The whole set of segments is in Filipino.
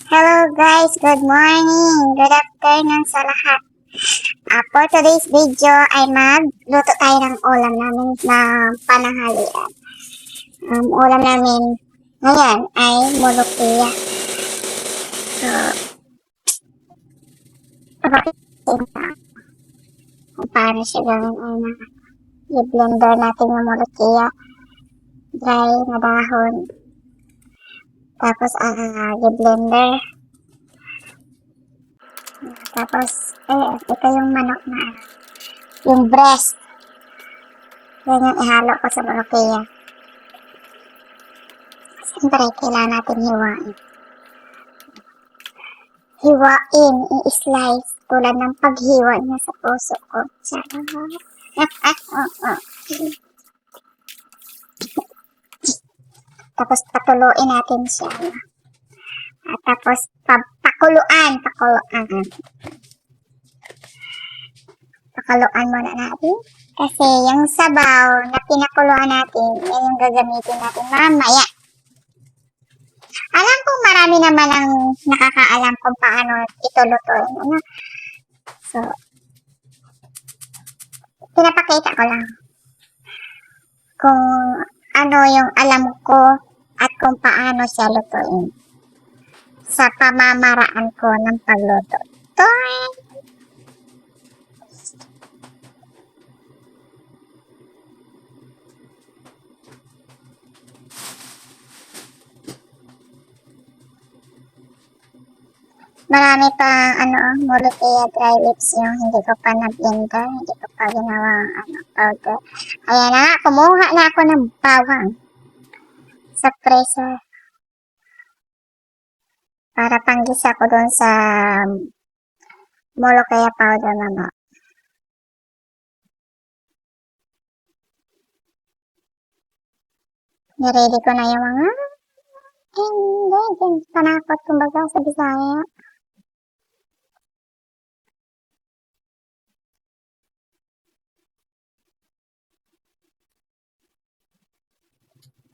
Hello guys, good morning, good afternoon sa lahat. For today's video ay magluto tayo ng ulam namin na pananghalian. Ulam namin ngayon ay molokia. So, pakikita kung paano siya gawin una. I-blender natin yung molokia, dry na dahon. Tapos, i-blender. Tapos, ito yung manok na, yung breast. Yan yung ihalo ko sa molokia. Siyempre, kailangan natin hiwain. Hiwain, i-slice, tulad ng paghiwa niya sa puso ko. Tapos, patuluin natin siya. At tapos, pakuluan. Pakuluan muna natin. Kasi yung sabaw na pinakuluan natin, yan yung gagamitin natin mamaya. Alam ko marami naman ang nakakaalam kung paano ito lutuin. Ano? So, pinapakita ko lang kung ano yung alam ko at kung paano siya lutuin sa pamamaraan ko ng pagluto. Marami pa molokia dry lips yung hindi ko pa na-blender, hindi ko pa ginawang powder. Ayan na nga, kumuha na ako ng bawang sa freezer para panggisa ko doon sa molokia powder mama. Niready ko na yung mga ingredients, panakot kumbaga sa Bisaya.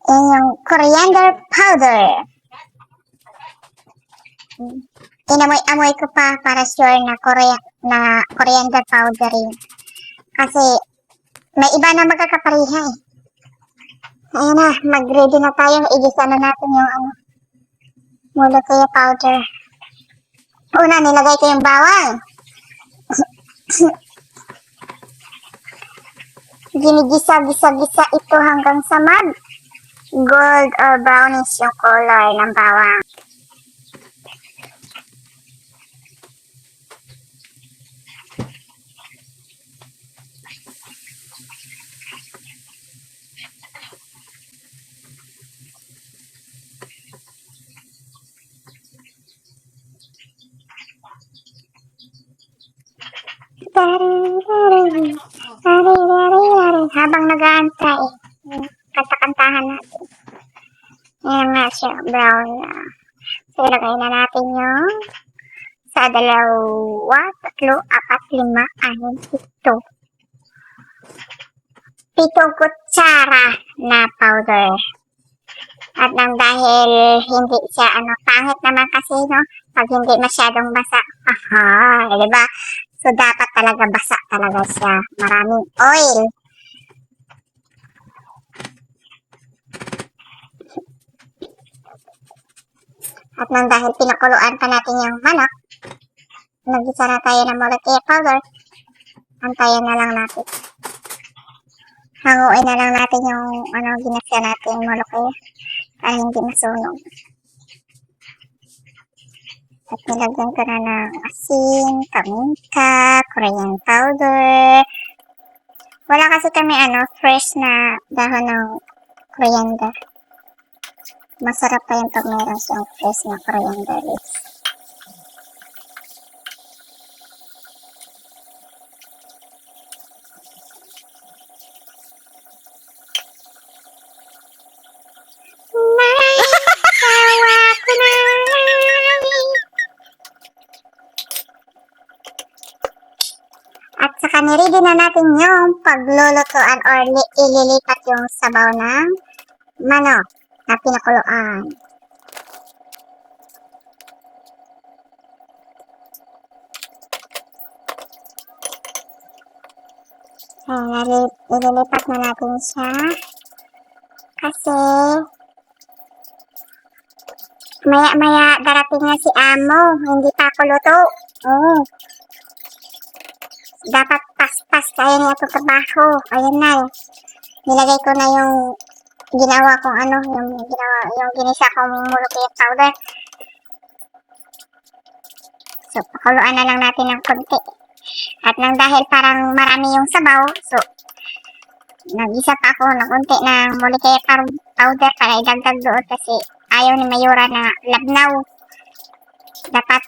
Yan yung coriander powder. Inamoy-amoy ko pa para sure na coriander powder yun. Kasi may iba na magkakapariha eh. Ayan na, mag-ready na tayo. Igisa na natin yung molokia powder. Una, nilagay ko yung bawang. Ginigisa-gisa-gisa ito hanggang sa gold or brownish yung color ng bawang. Habang nag-aantay, kanta-kantahan natin. Ayan nga siya, brown na. So, ilagay na natin yung sa 2, 3, 4, 5, 6, 7. 7 kutsara na powder. At nang dahil hindi siya, pangit naman kasi, no? Pag hindi masyadong basa. Aha, diba? So, dapat talaga basa talaga siya. Maraming oil. At nang dahil pinakuluan pa natin yung manok, nag-isa na tayo ng molokia powder, antayin na lang natin. Hanguin na lang natin yung ginasya natin yung molokia para hindi masunog. At nilagyan ko na ng asin, paminta, coriander powder. Wala kasi kami fresh na dahon ng coriander. Masarap pa yung pag meron siyang fresh na coriander leaves. At saka niready na natin yung paglulutuan or ililipat yung sabaw ng manok na pinakuluan. Ayan, ililipat na natin siya. Kasi, maya-maya darating na si Amo. Hindi pa ako luto. Oo. Dapat pas-pas tayo niya itong trabaho. Ayan na. Nilagay ko na yung ginawa kong yung ginisa kong mulukiyat powder. So, pakuluan na lang natin ng konti. At nang dahil parang marami yung sabaw, so, nag-isa pa ako ng konti ng mulukiyat powder para idagdag doon kasi ayaw ni Mayura na labnaw. Dapat,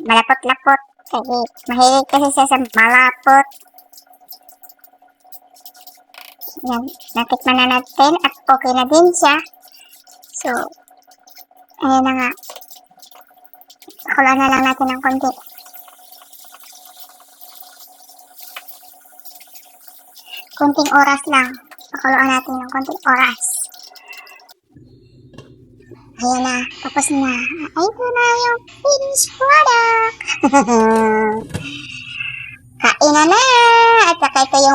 malapot-lapot. Kasi, mahilig kasi siya sa malapot. Yan, natikman na natin at okay na din siya. So, ayan na nga. Pakuluan na lang natin ng konti. Konting oras lang. Pakuluan natin ng konting oras. Ayan na, tapos na. Ito na yung finished product. Kain na! At saka ito yung